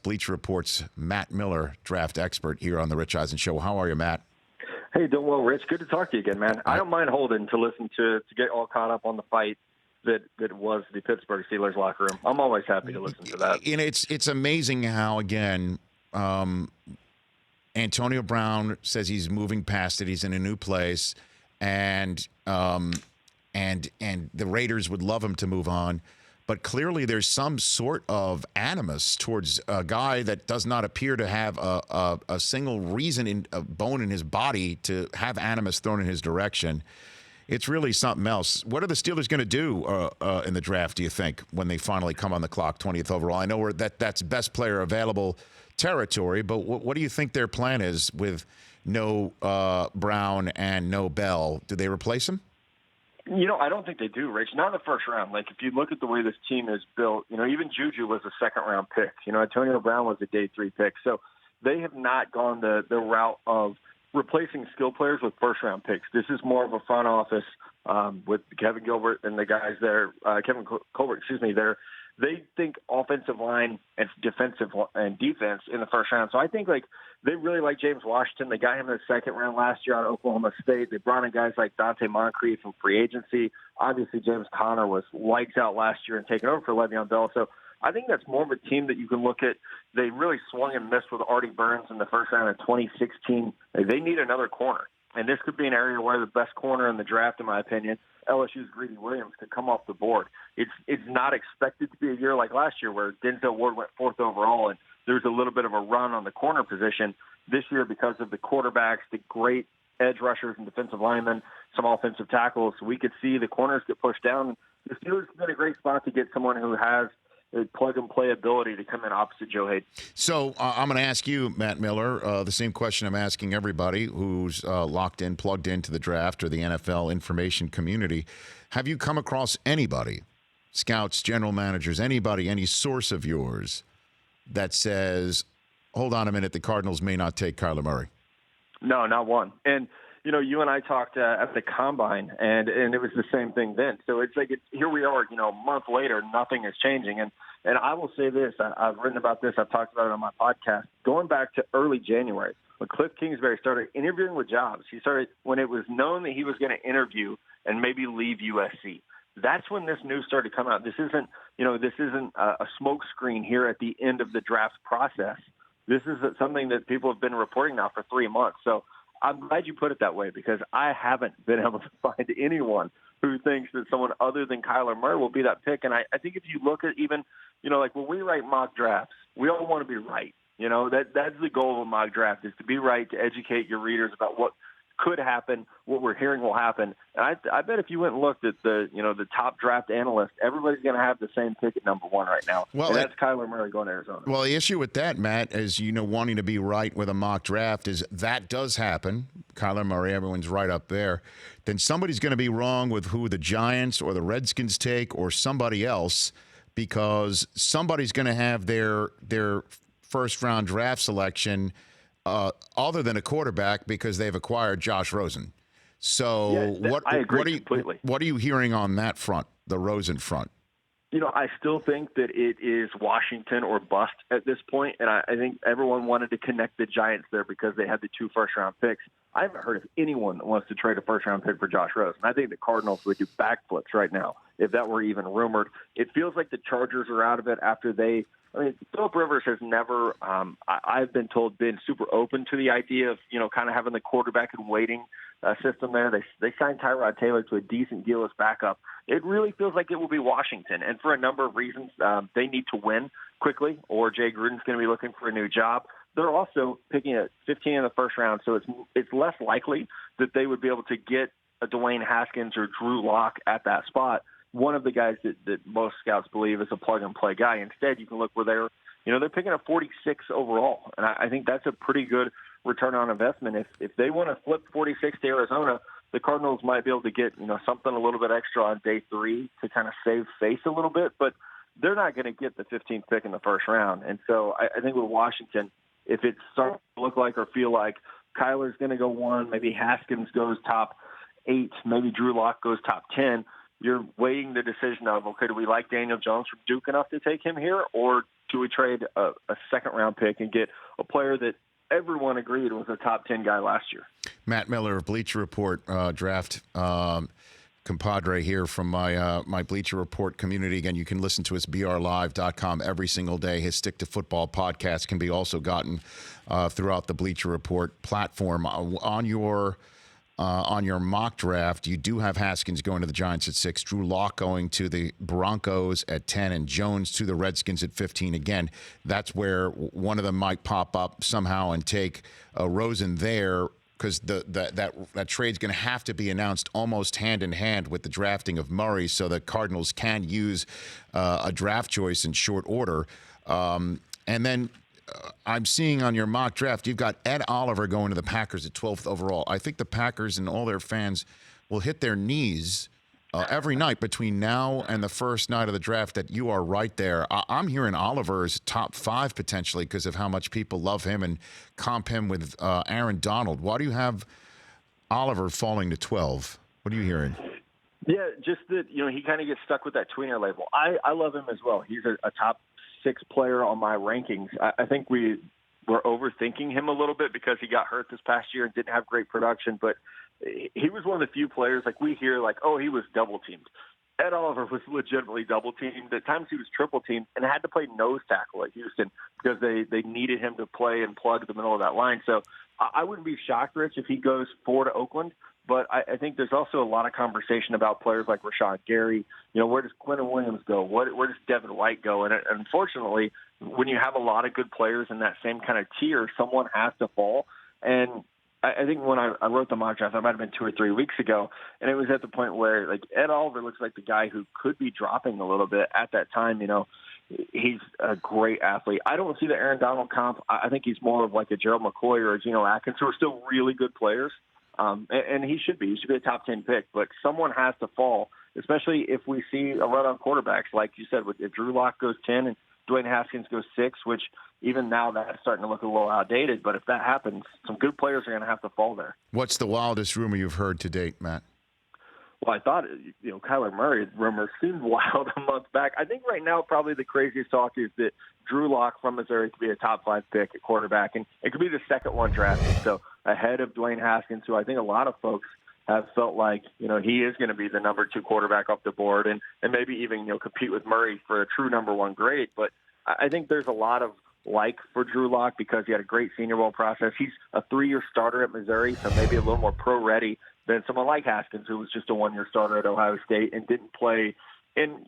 Bleacher Report's Matt Miller, draft expert here on the Rich Eisen Show. How are you, Matt? Hey, doing well, Rich. Good to talk to you again, man. I don't mind holding to listen to get all caught up on the fight that was the Pittsburgh Steelers locker room. I'm always happy to listen to that. And it's amazing how, again, Antonio Brown says he's moving past it. He's in a new place, and the Raiders would love him to move on. But clearly there's some sort of animus towards a guy that does not appear to have a single reason, a bone in his body to have animus thrown in his direction. It's really something else. What are the Steelers going to do in the draft, do you think, when they finally come on the clock, 20th overall? I know that's best player available territory, but what do you think their plan is with no Brown and no Bell? Do they replace him? I don't think they do, Rich. Not in the first round. Like, if you look at the way this team is built, even Juju was a second-round pick. Antonio Brown was a day 3 pick. So they have not gone the route of replacing skill players with first-round picks. This is more of a front office with Kevin Gilbert and the guys there, Kevin Colbert, they think offensive line and defensive and defense in the first round. So I think they really like James Washington. They got him in the second round last year out of Oklahoma State. They brought in guys like Dante Moncrief from free agency. Obviously, James Conner was lights out last year and taken over for Le'Veon Bell. So I think that's more of a team that you can look at. They really swung and missed with Artie Burns in the first round of 2016. They need another corner. And this could be an area where the best corner in the draft, in my opinion, LSU's Greedy Williams, could come off the board. It's not expected to be a year like last year where Denzel Ward went 4th overall and there's a little bit of a run on the corner position. This year, because of the quarterbacks, the great edge rushers and defensive linemen, some offensive tackles, we could see the corners get pushed down. The Steelers have been a great spot to get someone who has plug-and-play ability to come in opposite Joe Hayden. So I'm going to ask you, Matt Miller, the same question I'm asking everybody who's locked in, plugged into the draft or the NFL information community. Have you come across anybody, scouts, general managers, anybody, any source of yours that says, hold on a minute, the Cardinals may not take Kyler Murray? No, not one. And you and I talked at the Combine, and it was the same thing then. So it's like here we are, a month later, nothing is changing. And I will say this, I've written about this, I've talked about it on my podcast, going back to early January, when Cliff Kingsbury started interviewing with jobs. He started when it was known that he was going to interview and maybe leave USC. That's when this news started coming out. This isn't a smoke screen here at the end of the draft process. This is something that people have been reporting now for 3 months. So I'm glad you put it that way, because I haven't been able to find anyone who thinks that someone other than Kyler Murray will be that pick. And I think if you look at even, when we write mock drafts, we all want to be right. That's the goal of a mock draft, is to be right, to educate your readers about what could happen, what we're hearing will happen. And I bet if you went and looked at the top draft analysts, everybody's going to have the same pick at number 1 right now. Well, and that's Kyler Murray going to Arizona. Well, the issue with that, Matt, is, wanting to be right with a mock draft is that does happen. Kyler Murray, everyone's right up there. Then somebody's going to be wrong with who the Giants or the Redskins take or somebody else, because somebody's going to have their first-round draft selection other than a quarterback, because they've acquired Josh Rosen. So I agree completely. What are you hearing on that front, the Rosen front? I still think that it is Washington or bust at this point, and I think everyone wanted to connect the Giants there because they had the 2 first-round picks. I haven't heard of anyone that wants to trade a first-round pick for Josh Rosen. I think the Cardinals would do backflips right now if that were even rumored. It feels like the Chargers are out of it after Philip Rivers has never, I've been told, been super open to the idea of, kind of having the quarterback and waiting system there. They signed Tyrod Taylor to a decent deal as backup. It really feels like it will be Washington. And for a number of reasons, they need to win quickly, or Jay Gruden's going to be looking for a new job. They're also picking at 15 in the first round, so it's less likely that they would be able to get a Dwayne Haskins or Drew Lock at that spot, one of the guys that most scouts believe is a plug-and-play guy. Instead, you can look where they're picking a 46 overall, and I think that's a pretty good return on investment. If they want to flip 46 to Arizona, the Cardinals might be able to get something a little bit extra on day 3 to kind of save face a little bit, but they're not going to get the 15th pick in the first round. And so I think with Washington, if it starts to look like or feel like Kyler's going to go 1, maybe Haskins goes top 8, maybe Drew Lock goes top 10, you're weighing the decision of, okay, do we like Daniel Jones from Duke enough to take him here, or do we trade a second-round pick and get a player that everyone agreed was a top 10 guy last year? Matt Miller of Bleacher Report, draft compadre here from my Bleacher Report community. Again, you can listen to us, brlive.com, every single day. His Stick to Football podcast can be also gotten throughout the Bleacher Report platform. On your mock draft, you do have Haskins going to the Giants at 6, Drew Lock going to the Broncos at 10, and Jones to the Redskins at 15. Again, that's where one of them might pop up somehow and take Rosen there, because that trade's going to have to be announced almost hand in hand with the drafting of Murray, so the Cardinals can use a draft choice in short order. And then I'm seeing on your mock draft, you've got Ed Oliver going to the Packers at 12th overall. I think the Packers and all their fans will hit their knees every night between now and the first night of the draft that you are right there. I'm hearing Oliver's top 5 potentially because of how much people love him and comp him with Aaron Donald. Why do you have Oliver falling to 12? What are you hearing? Yeah, just that, he kind of gets stuck with that tweener label. I love him as well. He's a top 6 player on my rankings. I think we're overthinking him a little bit because he got hurt this past year and didn't have great production, but he was one of the few players, like we hear, like, oh, he was double teamed. Ed Oliver was legitimately double teamed. At times he was triple teamed and had to play nose tackle at Houston because they needed him to play and plug the middle of that line. So I wouldn't be shocked, Rich, if he goes 4 to Oakland. But I think there's also a lot of conversation about players like Rashawn Gary. Where does Quentin Williams go? Where does Devin White go? And unfortunately, when you have a lot of good players in that same kind of tier, someone has to fall. And I think when I wrote the mock draft, that might have been 2 or 3 weeks ago, and it was at the point where, like, Ed Oliver looks like the guy who could be dropping a little bit at that time. He's a great athlete. I don't see the Aaron Donald comp. I think he's more of like a Gerald McCoy or a Geno Atkins, who are still really good players. And he should be. He should be a top 10 pick. But someone has to fall, especially if we see a run on quarterbacks, like you said, if Drew Lock goes 10 and Dwayne Haskins goes 6, which even now that's starting to look a little outdated. But if that happens, some good players are going to have to fall there. What's the wildest rumor you've heard to date, Matt? Well, I thought, Kyler Murray rumor seemed wild a month back. I think right now probably the craziest talk is that Drew Lock from Missouri could be a top 5 pick at quarterback, and it could be the second one drafted. So ahead of Dwayne Haskins, who I think a lot of folks have felt like, he is going to be the number 2 quarterback off the board and maybe even, compete with Murray for a true number 1 grade. But I think there's a lot of like for Drew Lock because he had a great Senior Bowl process. He's a 3-year starter at Missouri, so maybe a little more pro-ready than someone like Haskins, who was just a 1-year starter at Ohio State and didn't play in,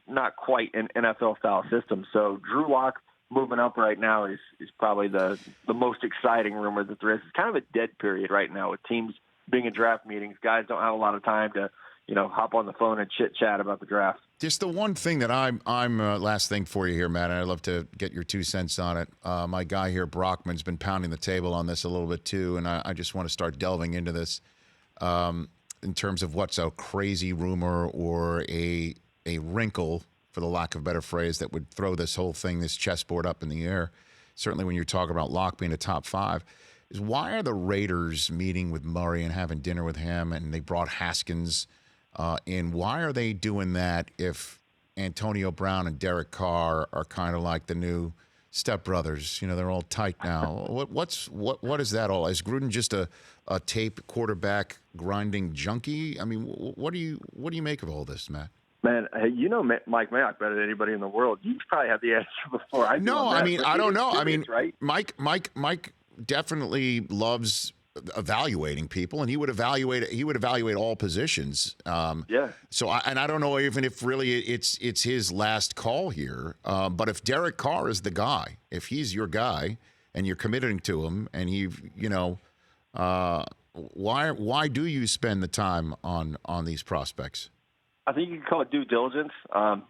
not quite an NFL-style system. So Drew Lock moving up right now is probably the most exciting rumor that there is. It's kind of a dead period right now with teams being in draft meetings. Guys don't have a lot of time to, hop on the phone and chit-chat about the draft. Just the one thing that I'm last thing for you here, Matt, and I'd love to get your 2 cents on it. My guy here, Brockman's been pounding the table on this a little bit too, and I just want to start delving into this in terms of what's a crazy rumor or a wrinkle, for the lack of a better phrase, that would throw this whole thing, this chessboard up in the air. Certainly when you're talking about Locke being a top 5, is why are the Raiders meeting with Murray and having dinner with him, and they brought Haskins in? Why are they doing that if Antonio Brown and Derek Carr are kind of like the new stepbrothers? They're all tight now. What is that all? Is Gruden just a tape quarterback grinding junkie? I mean, what do you make of all this, Matt? Man, Mike Mayock better than anybody in the world. You probably have the answer before I do. No, I mean, I don't know. I mean, right? Mike definitely loves evaluating people, and he would evaluate all positions. Yeah. So I don't know even if really it's his last call here. But if Derek Carr is the guy, if he's your guy, and you're committing to him, and why do you spend the time on these prospects? I think you can call it due diligence.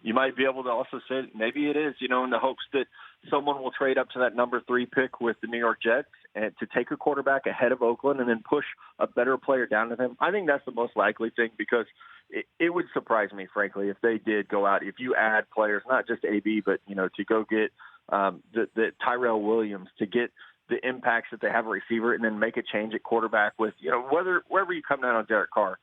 You might be able to also say maybe it is, in the hopes that someone will trade up to that number 3 pick with the New York Jets and to take a quarterback ahead of Oakland and then push a better player down to them. I think that's the most likely thing because it would surprise me, frankly, if they did go out. If you add players, not just AB, but, to go get the Tyrell Williams, to get the impacts that they have a receiver and then make a change at quarterback with, wherever you come down on Derek Carr,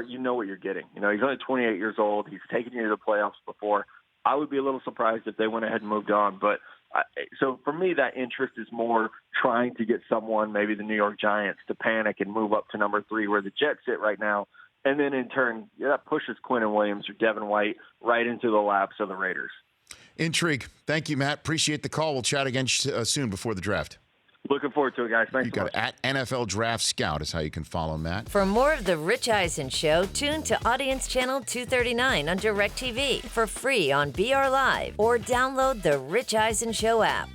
you know what you're getting. He's only 28 years old. He's taken you to the playoffs before. I would be a little surprised if they went ahead and moved on. But so for me, that interest is more trying to get someone, maybe the New York Giants, to panic and move up to number 3 where the Jets sit right now. And then in turn, that pushes Quinnen Williams or Devin White right into the laps of the Raiders. Intrigue. Thank you, Matt. Appreciate the call. We'll chat again soon before the draft. Looking forward to it, guys. Thanks You so got much. it. At NFL Draft Scout is how you can follow Matt. For more of The Rich Eisen Show, tune to Audience Channel 239 on DirecTV for free on BR Live or download the Rich Eisen Show app.